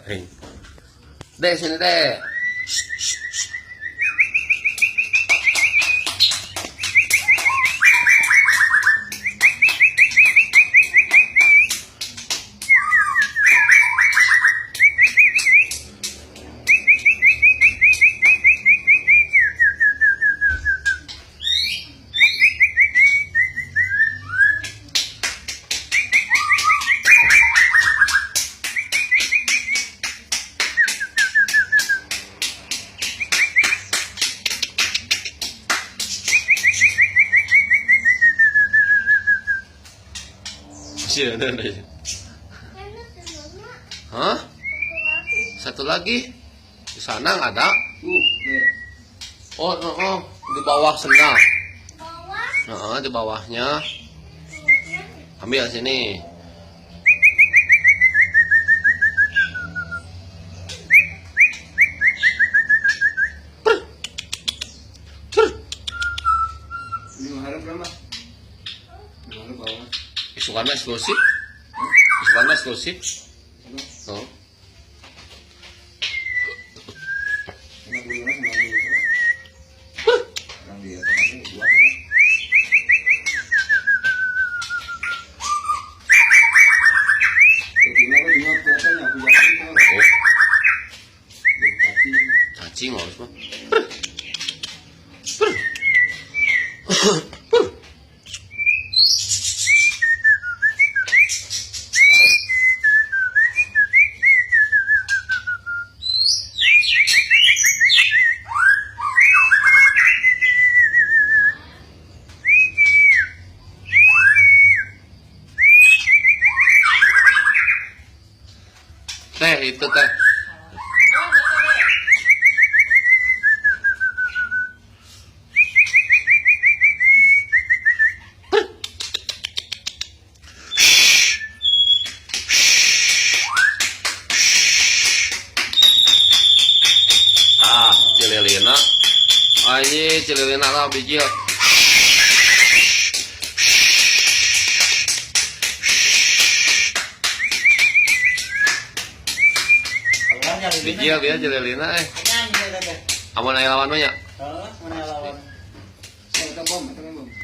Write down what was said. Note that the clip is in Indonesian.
Dek sini dek. Hah? Satu lagi di sana nggak ada? Oh, di bawah sana. Di bawahnya. Ambil sini. Isukannya eksklusif. Isukannya eksklusif. Oh. Cacing harus mah. Teh itu teh. Cililina. Ayo cililina lah biji. Biji dia cililina. Aman aya lawan banyak. Mana lawan? Saya ke bom.